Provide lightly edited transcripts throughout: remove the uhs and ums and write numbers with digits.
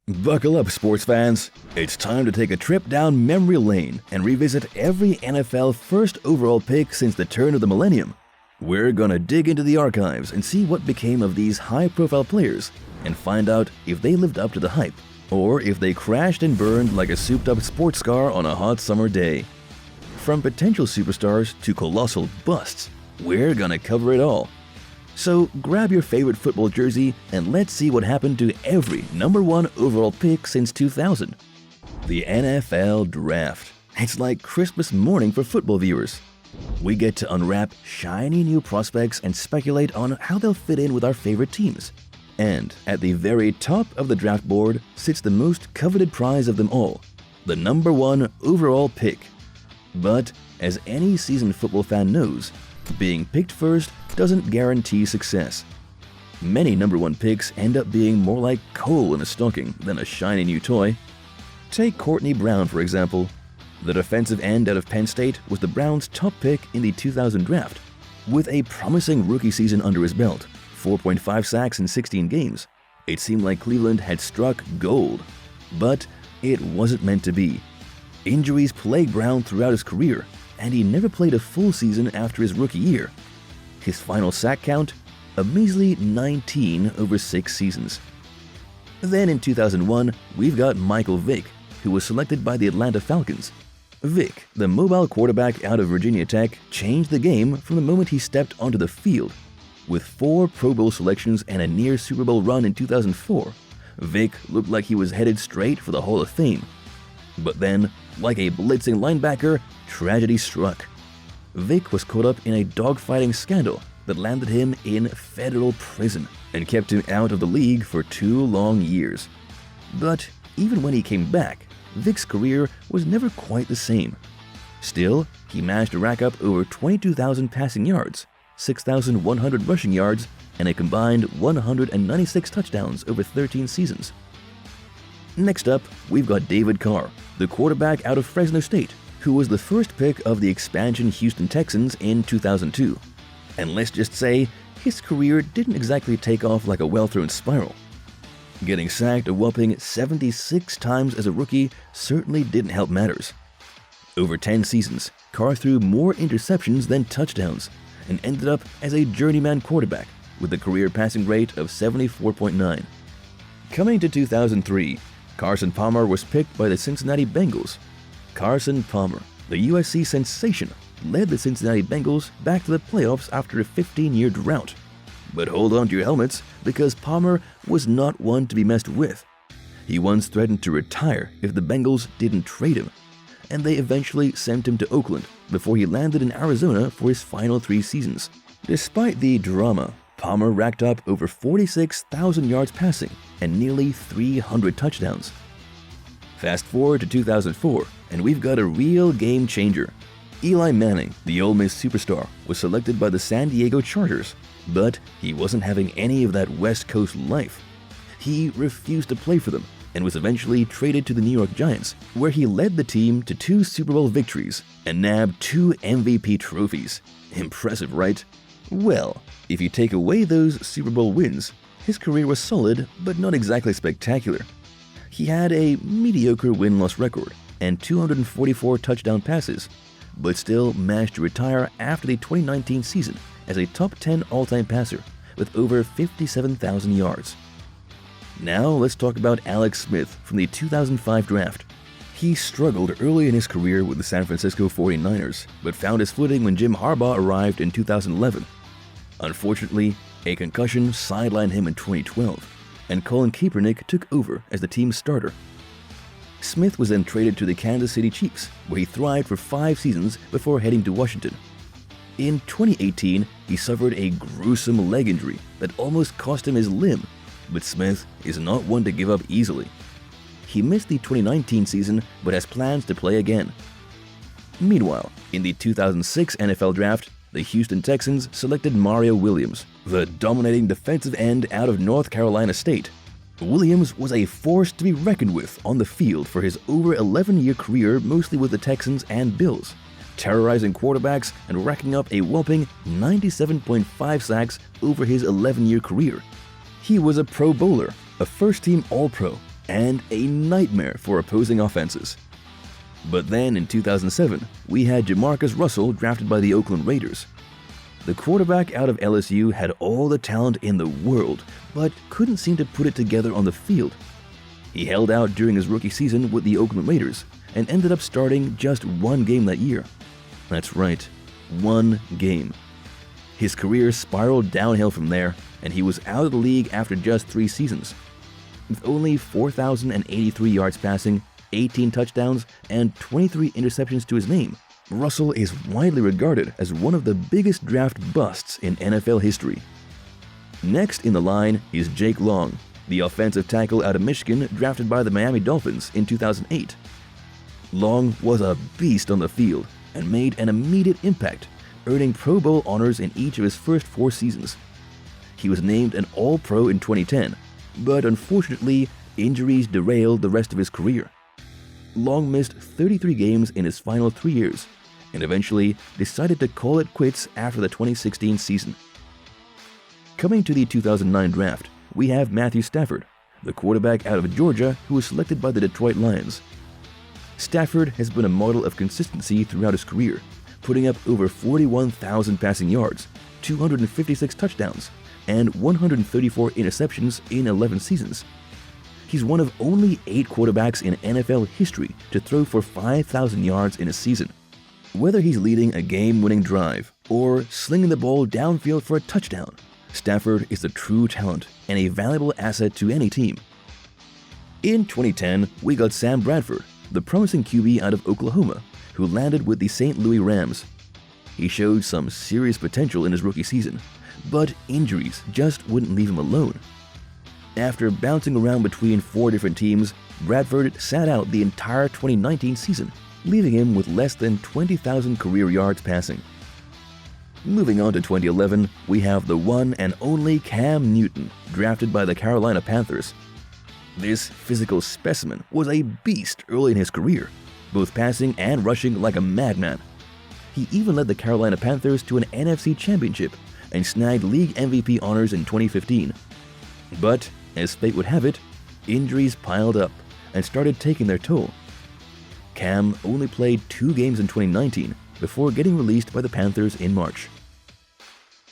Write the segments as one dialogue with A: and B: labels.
A: Buckle up, sports fans. It's time to take a trip down memory lane and revisit every NFL first overall pick since the turn of the millennium. We're gonna dig into the archives and see what became of these high-profile players and find out if they lived up to the hype or if they crashed and burned like a souped-up sports car on a hot summer day. From potential superstars to colossal busts, we're gonna cover it all. So grab your favorite football jersey and let's see what happened to every number one overall pick since 2000. The NFL Draft. It's like Christmas morning for football viewers. We get to unwrap shiny new prospects and speculate on how they'll fit in with our favorite teams. And at the very top of the draft board sits the most coveted prize of them all, the number one overall pick. But as any seasoned football fan knows, being picked first doesn't guarantee success. Many number one picks end up being more like coal in a stocking than a shiny new toy. Take Courtney Brown, for example. The defensive end out of Penn State was the Browns' top pick in the 2000 draft. With a promising rookie season under his belt, 4.5 sacks in 16 games, it seemed like Cleveland had struck gold. But it wasn't meant to be. Injuries plagued Brown throughout his career, and he never played a full season after his rookie year. His final sack count? A measly 19 over 6 seasons. Then in 2001, we've got Michael Vick, who was selected by the Atlanta Falcons. Vick, the mobile quarterback out of Virginia Tech, changed the game from the moment he stepped onto the field. With 4 Pro Bowl selections and a near Super Bowl run in 2004, Vick looked like he was headed straight for the Hall of Fame. But then, like a blitzing linebacker, tragedy struck. Vick was caught up in a dogfighting scandal that landed him in federal prison and kept him out of the league for 2 long years. But even when he came back, Vick's career was never quite the same. Still, he managed to rack up over 22,000 passing yards, 6,100 rushing yards, and a combined 196 touchdowns over 13 seasons. Next up, we've got David Carr, the quarterback out of Fresno State, who was the first pick of the expansion Houston Texans in 2002. And let's just say, his career didn't exactly take off like a well-thrown spiral. Getting sacked a whopping 76 times as a rookie certainly didn't help matters. Over 10 seasons, Carr threw more interceptions than touchdowns and ended up as a journeyman quarterback with a career passing rate of 74.9. Coming to 2003, Carson Palmer was picked by the Cincinnati Bengals. Carson Palmer, the USC sensation, led the Cincinnati Bengals back to the playoffs after a 15-year drought. But hold on to your helmets, because Palmer was not one to be messed with. He once threatened to retire if the Bengals didn't trade him, and they eventually sent him to Oakland before he landed in Arizona for his final 3 seasons. Despite the drama, Palmer racked up over 46,000 yards passing and nearly 300 touchdowns. Fast forward to 2004, and we've got a real game changer. Eli Manning, the Ole Miss superstar, was selected by the San Diego Chargers, but he wasn't having any of that West Coast life. He refused to play for them and was eventually traded to the New York Giants, where he led the team to 2 Super Bowl victories and nabbed 2 MVP trophies. Impressive, right? Well, if you take away those Super Bowl wins, his career was solid but not exactly spectacular. He had a mediocre win-loss record and 244 touchdown passes, but still managed to retire after the 2019 season as a top 10 all-time passer with over 57,000 yards. Now let's talk about Alex Smith from the 2005 draft. He struggled early in his career with the San Francisco 49ers, but found his footing when Jim Harbaugh arrived in 2011. Unfortunately, a concussion sidelined him in 2012, and Colin Kaepernick took over as the team's starter. Smith was then traded to the Kansas City Chiefs, where he thrived for 5 seasons before heading to Washington. In 2018, he suffered a gruesome leg injury that almost cost him his limb, but Smith is not one to give up easily. He missed the 2019 season but has plans to play again. Meanwhile, in the 2006 NFL Draft, the Houston Texans selected Mario Williams, the dominating defensive end out of North Carolina State. Williams was a force to be reckoned with on the field for his over 11-year career, mostly with the Texans and Bills, terrorizing quarterbacks and racking up a whopping 97.5 sacks over his 11-year career. He was a Pro Bowler, a first-team All-Pro, and a nightmare for opposing offenses. But then in 2007, we had JaMarcus Russell drafted by the Oakland Raiders. The quarterback out of LSU had all the talent in the world, but couldn't seem to put it together on the field. He held out during his rookie season with the Oakland Raiders and ended up starting just one game that year. That's right, one game. His career spiraled downhill from there, and he was out of the league after just 3 seasons. With only 4,083 yards passing, 18 touchdowns, and 23 interceptions to his name, Russell is widely regarded as one of the biggest draft busts in NFL history. Next in the line is Jake Long, the offensive tackle out of Michigan drafted by the Miami Dolphins in 2008. Long was a beast on the field and made an immediate impact, earning Pro Bowl honors in each of his first 4 seasons. He was named an All-Pro in 2010, but unfortunately, injuries derailed the rest of his career. Long missed 33 games in his final 3 years and eventually decided to call it quits after the 2016 season. Coming to the 2009 draft, we have Matthew Stafford, the quarterback out of Georgia who was selected by the Detroit Lions. Stafford has been a model of consistency throughout his career, putting up over 41,000 passing yards, 256 touchdowns, and 134 interceptions in 11 seasons. He's one of only 8 quarterbacks in NFL history to throw for 5,000 yards in a season. Whether he's leading a game-winning drive or slinging the ball downfield for a touchdown, Stafford is a true talent and a valuable asset to any team. In 2010, we got Sam Bradford, the promising QB out of Oklahoma, who landed with the St. Louis Rams. He showed some serious potential in his rookie season, but injuries just wouldn't leave him alone. After bouncing around between 4 different teams, Bradford sat out the entire 2019 season, leaving him with less than 20,000 career yards passing. Moving on to 2011, we have the one and only Cam Newton, drafted by the Carolina Panthers. This physical specimen was a beast early in his career, both passing and rushing like a madman. He even led the Carolina Panthers to an NFC championship and snagged league MVP honors in 2015. But, as fate would have it, injuries piled up and started taking their toll. Cam only played 2 games in 2019 before getting released by the Panthers in March.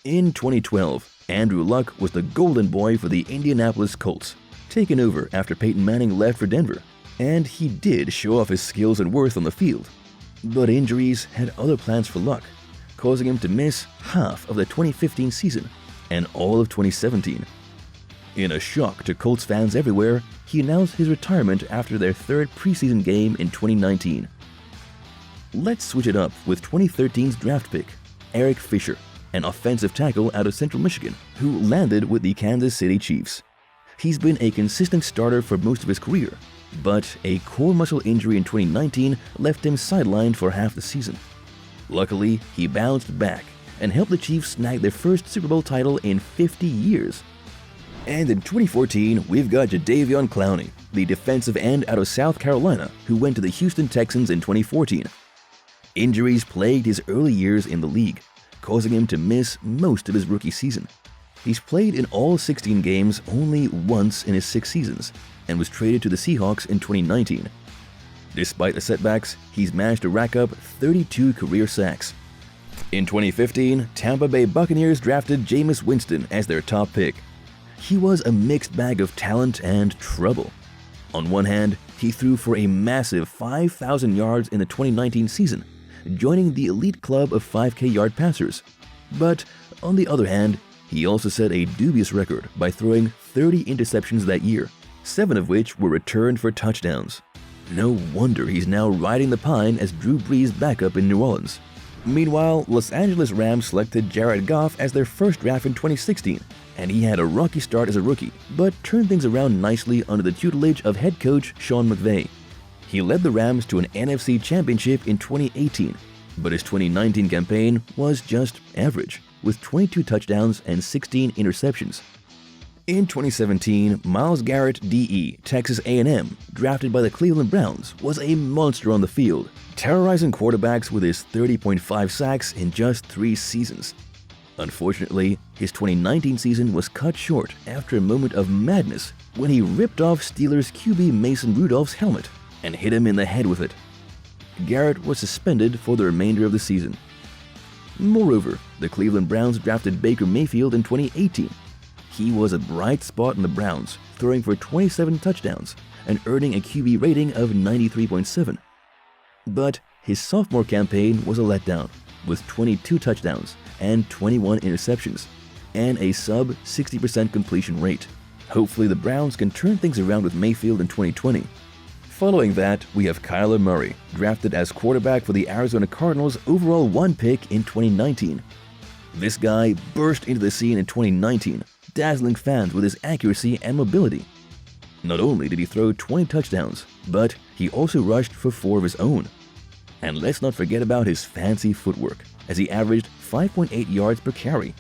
A: In 2012, Andrew Luck was the golden boy for the Indianapolis Colts, taken over after Peyton Manning left for Denver, and he did show off his skills and worth on the field. But injuries had other plans for Luck, causing him to miss half of the 2015 season and all of 2017. In a shock to Colts fans everywhere, he announced his retirement after their 3rd preseason game in 2019. Let's switch it up with 2013's draft pick, Eric Fisher, an offensive tackle out of Central Michigan, who landed with the Kansas City Chiefs. He's been a consistent starter for most of his career, but a core muscle injury in 2019 left him sidelined for half the season. Luckily, he bounced back and helped the Chiefs snag their first Super Bowl title in 50 years. And in 2014, we've got Davion Clowney, the defensive end out of South Carolina, who went to the Houston Texans in 2014. Injuries plagued his early years in the league, causing him to miss most of his rookie season. He's played in all 16 games only once in his 6 seasons, and was traded to the Seahawks in 2019. Despite the setbacks, he's managed to rack up 32 career sacks. In 2015, Tampa Bay Buccaneers drafted Jameis Winston as their top pick. He was a mixed bag of talent and trouble. On one hand, he threw for a massive 5,000 yards in the 2019 season, joining the elite club of 5K yard passers. But on the other hand, he also set a dubious record by throwing 30 interceptions that year, 7 of which were returned for touchdowns. No wonder he's now riding the pine as Drew Brees' backup in New Orleans. Meanwhile, Los Angeles Rams selected Jared Goff as their first draft in 2016, and he had a rocky start as a rookie, but turned things around nicely under the tutelage of head coach Sean McVay. He led the Rams to an NFC championship in 2018, but his 2019 campaign was just average, with 22 touchdowns and 16 interceptions. In 2017, Myles Garrett, DE, Texas A&M, drafted by the Cleveland Browns, was a monster on the field, terrorizing quarterbacks with his 30.5 sacks in just 3 seasons. Unfortunately, His 2019 season was cut short after a moment of madness when he ripped off Steelers QB Mason Rudolph's helmet and hit him in the head with it. Garrett was suspended for the remainder of the season. Moreover, the Cleveland Browns drafted Baker Mayfield in 2018. He was a bright spot in the Browns, throwing for 27 touchdowns and earning a QB rating of 93.7. But his sophomore campaign was a letdown, with 22 touchdowns and 21 interceptions, and a sub-60% completion rate. Hopefully the Browns can turn things around with Mayfield in 2020. Following that, we have Kyler Murray, drafted as quarterback for the Arizona Cardinals' overall 1 pick in 2019. This guy burst into the scene in 2019, dazzling fans with his accuracy and mobility. Not only did he throw 20 touchdowns, but he also rushed for 4 of his own. And let's not forget about his fancy footwork, as he averaged 5.8 yards per carry.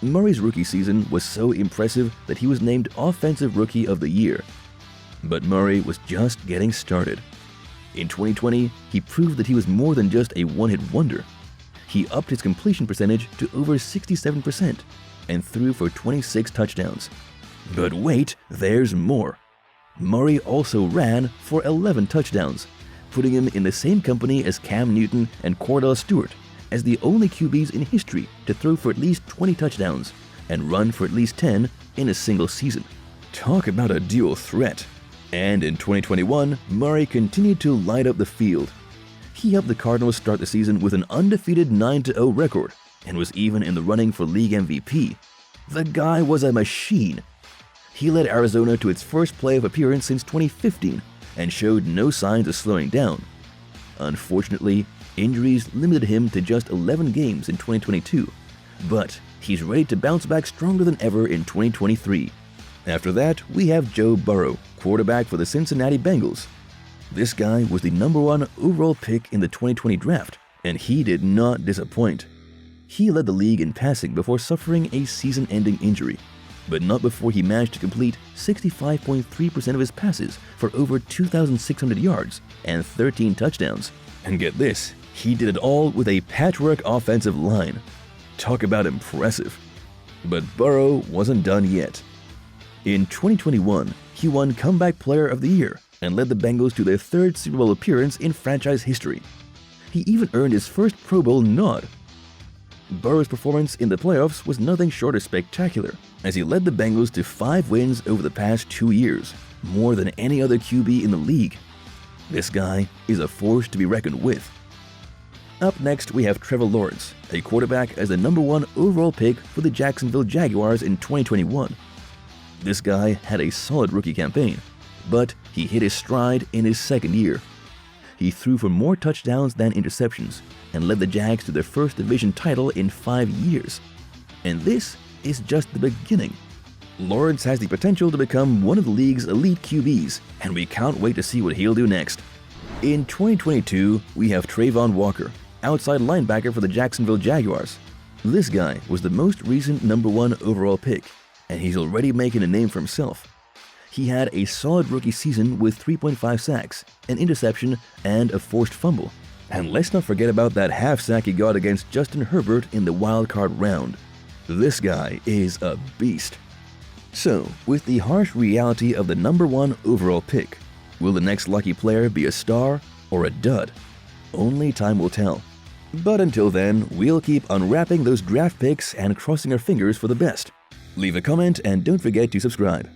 A: Murray's rookie season was so impressive that he was named Offensive Rookie of the Year. But Murray was just getting started. In 2020, he proved that he was more than just a one-hit wonder. He upped his completion percentage to over 67% and threw for 26 touchdowns. But wait, there's more. Murray also ran for 11 touchdowns, putting him in the same company as Cam Newton and Cordell Stewart as the only QBs in history to throw for at least 20 touchdowns and run for at least 10 in a single season. Talk about a dual threat. And in 2021, Murray continued to light up the field. He helped the Cardinals start the season with an undefeated 9-0 record and was even in the running for league MVP. The guy was a machine. He led Arizona to its first playoff appearance since 2015 and showed no signs of slowing down. Unfortunately, injuries limited him to just 11 games in 2022, but he's ready to bounce back stronger than ever in 2023. After that, we have Joe Burrow, quarterback for the Cincinnati Bengals. This guy was the #1 overall pick in the 2020 draft, and he did not disappoint. He led the league in passing before suffering a season-ending injury, but not before he managed to complete 65.3% of his passes for over 2,600 yards and 13 touchdowns. And get this, he did it all with a patchwork offensive line. Talk about impressive. But Burrow wasn't done yet. In 2021, he won Comeback Player of the Year and led the Bengals to their 3rd Super Bowl appearance in franchise history. He even earned his first Pro Bowl nod. Burrow's performance in the playoffs was nothing short of spectacular, as he led the Bengals to 5 wins over the past 2 years, more than any other QB in the league. This guy is a force to be reckoned with. Up next, we have Trevor Lawrence, a quarterback as the #1 overall pick for the Jacksonville Jaguars in 2021. This guy had a solid rookie campaign, but he hit his stride in his 2nd year. He threw for more touchdowns than interceptions and led the Jags to their first division title in 5 years. And this is just the beginning. Lawrence has the potential to become one of the league's elite QBs, and we can't wait to see what he'll do next. In 2022, we have Travon Walker, outside linebacker for the Jacksonville Jaguars. This guy was the most recent #1 overall pick, and he's already making a name for himself. He had a solid rookie season with 3.5 sacks, an interception, and a forced fumble. And let's not forget about that half sack he got against Justin Herbert in the wildcard round. This guy is a beast. So, with the harsh reality of the #1 overall pick, will the next lucky player be a star or a dud? Only time will tell. But until then, we'll keep unwrapping those draft picks and crossing our fingers for the best. Leave a comment and don't forget to subscribe.